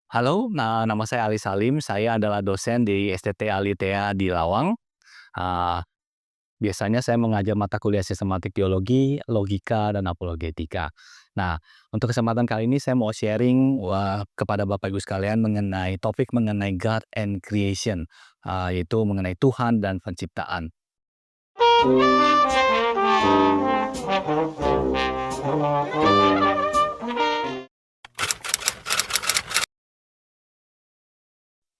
Halo, nama saya Ali Salim, saya adalah dosen di STT Alitea di Lawang. Eee, Biasanya saya mengajar mata kuliah sistematik teologi, logika, dan apologetika. Nah, untuk kesempatan kali ini saya mau sharing kepada Bapak Ibu sekalian mengenai topik mengenai God and Creation, yaitu mengenai Tuhan dan penciptaan.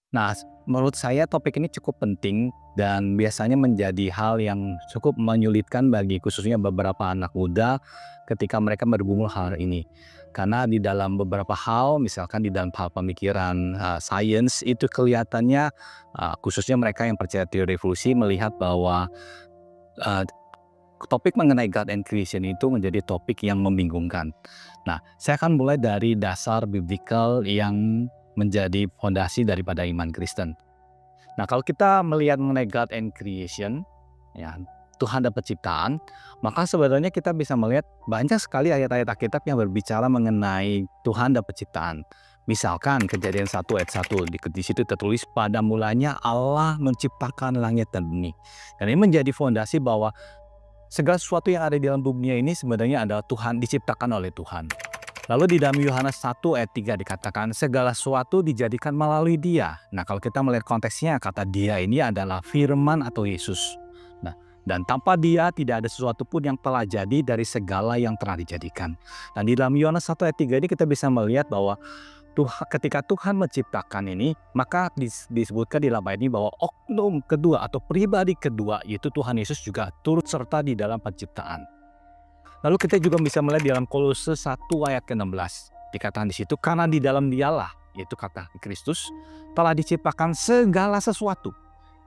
Nah, menurut saya topik ini cukup penting dan biasanya menjadi hal yang cukup menyulitkan bagi khususnya beberapa anak muda ketika mereka bergumul hal ini. Karena di dalam beberapa hal, misalkan di dalam hal pemikiran sains itu kelihatannya khususnya mereka yang percaya teori evolusi melihat bahwa eh, topik mengenai God and Creation itu menjadi topik yang membingungkan. Nah, saya akan mulai dari dasar biblical yang menjadi fondasi daripada iman Kristen. Nah, kalau kita melihat mengenai God and Creation, ya, Tuhan dan penciptaan, maka sebenarnya kita bisa melihat banyak sekali ayat-ayat Alkitab yang berbicara mengenai Tuhan dan penciptaan. Misalkan Kejadian 1 ayat 1, di situ tertulis pada mulanya Allah menciptakan langit dan bumi. Dan ini menjadi fondasi bahwa segala sesuatu yang ada di dalam dunia ini sebenarnya adalah Tuhan, diciptakan oleh Tuhan. Lalu di dalam Yohanes 1 ayat 3 dikatakan segala sesuatu dijadikan melalui Dia. Nah, kalau kita melihat konteksnya, kata Dia ini adalah firman atau Yesus. Nah, dan tanpa Dia tidak ada sesuatu pun yang telah jadi dari segala yang telah dijadikan. Dan di dalam Yohanes 1 ayat 3 ini kita bisa melihat bahwa ketika Tuhan menciptakan ini, maka disebutkan di dalam ayat ini bahwa oknum kedua atau pribadi kedua, yaitu Tuhan Yesus juga turut serta di dalam penciptaan. Lalu kita juga bisa melihat di dalam Kolose 1 ayat ke-16. Dikatakan di situ, karena di dalam Dialah, yaitu kata Kristus, telah diciptakan segala sesuatu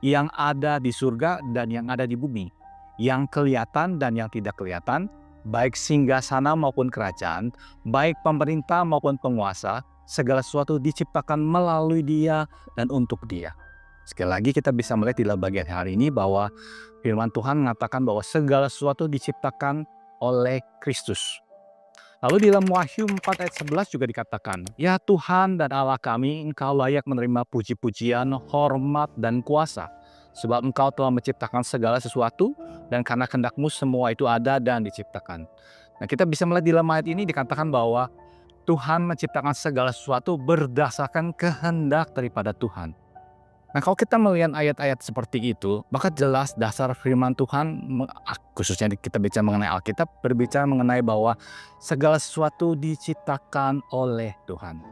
yang ada di surga dan yang ada di bumi, yang kelihatan dan yang tidak kelihatan, baik singgasana maupun kerajaan, baik pemerintah maupun penguasa, segala sesuatu diciptakan melalui Dia dan untuk Dia. Sekali lagi kita bisa melihat di dalam bagian hari ini bahwa firman Tuhan mengatakan bahwa segala sesuatu diciptakan oleh Kristus. Lalu di dalam Wahyu 4 ayat 11 juga dikatakan, ya Tuhan dan Allah kami, Engkau layak menerima puji-pujian, hormat, dan kuasa. Sebab Engkau telah menciptakan segala sesuatu, dan karena kehendak-Mu semua itu ada dan diciptakan. Nah, kita bisa melihat di dalam ayat ini dikatakan bahwa Tuhan menciptakan segala sesuatu berdasarkan kehendak daripada Tuhan. Nah, kalau kita melihat ayat-ayat seperti itu, maka jelas dasar firman Tuhan, khususnya kita bicara mengenai Alkitab, berbicara mengenai bahwa segala sesuatu diciptakan oleh Tuhan.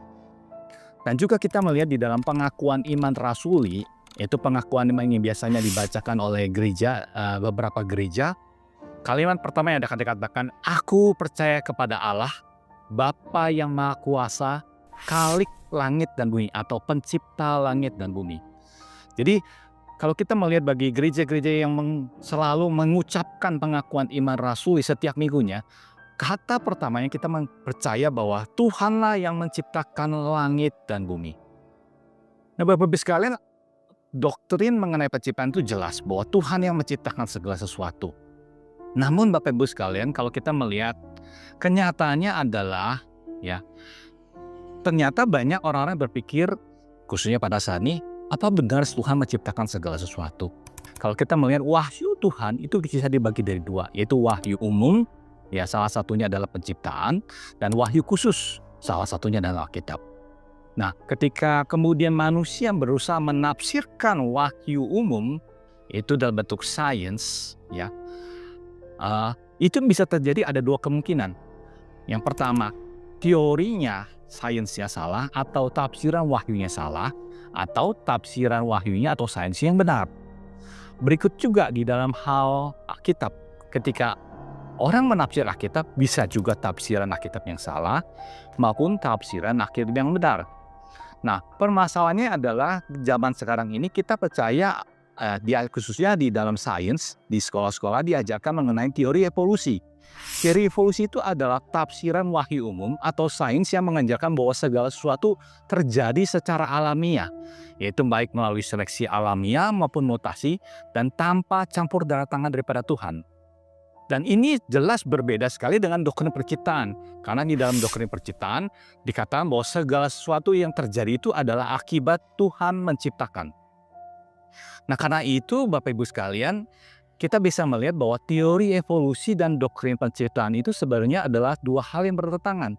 Dan juga kita melihat di dalam pengakuan iman rasuli, yaitu pengakuan iman yang biasanya dibacakan oleh gereja, beberapa gereja, kalimat pertama yang akan dikatakan, aku percaya kepada Allah, Bapa yang Maha Kuasa, Khalik langit dan bumi, atau pencipta langit dan bumi. Jadi kalau kita melihat bagi gereja-gereja yang selalu mengucapkan pengakuan iman rasuli setiap minggunya, kata pertamanya kita percaya bahwa Tuhanlah yang menciptakan langit dan bumi. Nah, Bapak-Ibu sekalian, doktrin mengenai penciptaan itu jelas bahwa Tuhan yang menciptakan segala sesuatu. Namun Bapak-Ibu sekalian, kalau kita melihat kenyataannya adalah ya, ternyata banyak orang-orang berpikir khususnya pada saat ini, apa benar Tuhan menciptakan segala sesuatu? Kalau kita melihat wahyu Tuhan itu bisa dibagi dari dua, yaitu wahyu umum, ya salah satunya adalah penciptaan, dan wahyu khusus, salah satunya adalah Alkitab. Nah, ketika kemudian manusia berusaha menafsirkan wahyu umum, itu dalam bentuk sains, ya, itu bisa terjadi ada dua kemungkinan. Yang pertama, teorinya sainsnya salah atau tafsiran wahyunya salah, atau tafsiran wahyunya atau sains yang benar. Berikut juga di dalam hal Alkitab, ketika orang menafsir Alkitab bisa juga tafsiran Alkitab yang salah maupun tafsiran Alkitab yang benar. Nah, permasalahannya adalah zaman sekarang ini kita percaya khususnya di dalam sains, di sekolah-sekolah diajarkan mengenai teori evolusi. Teori evolusi itu adalah tafsiran wahyu umum atau sains yang mengajarkan bahwa segala sesuatu terjadi secara alamiah, yaitu baik melalui seleksi alamiah maupun mutasi dan tanpa campur tangan daripada Tuhan. Dan ini jelas berbeda sekali dengan doktrin penciptaan. Karena di dalam doktrin penciptaan dikatakan bahwa segala sesuatu yang terjadi itu adalah akibat Tuhan menciptakan. Nah, karena itu Bapak Ibu sekalian, kita bisa melihat bahwa teori evolusi dan doktrin penciptaan itu sebenarnya adalah dua hal yang bertentangan.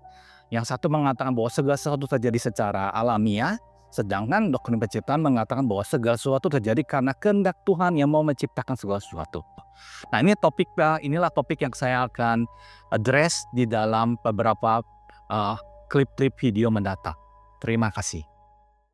Yang satu mengatakan bahwa segala sesuatu terjadi secara alamiah, sedangkan doktrin penciptaan mengatakan bahwa segala sesuatu terjadi karena kehendak Tuhan yang mau menciptakan segala sesuatu. Nah, inilah topik yang saya akan address di dalam beberapa klip-klip video mendatang. Terima kasih.